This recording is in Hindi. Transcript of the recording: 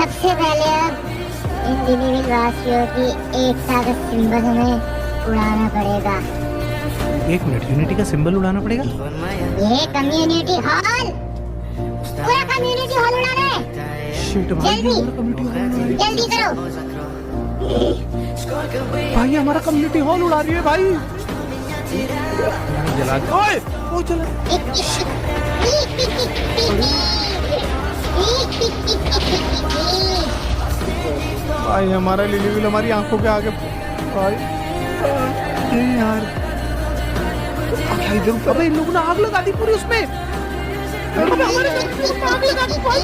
सबसे पहले अब इन लिलीविल वासियों की एकता का सिंबल हमें उड़ाना पड़ेगा। एक मिनट, यूनिटी का सिंबल उड़ाना पड़ेगा? ये कम्युनिटी हॉल, पूरा कम्युनिटी हॉल उड़ाना है। शिट भाई, जल्दी। हमारा कम्युनिटी हॉल उड़ा रही जल्दी करो। है भाई, हमारा कम्युनिटी हॉल उड़ा रही है भाई। जला दे। ओए वो चला भाई, हमारा लिलीविल हमारी आंखों के आगे भाई। नहीं यार, अबे इन लोगों ने आग लगा दी पूरी उसमें। अबे हमारे आग लगा दी भाई।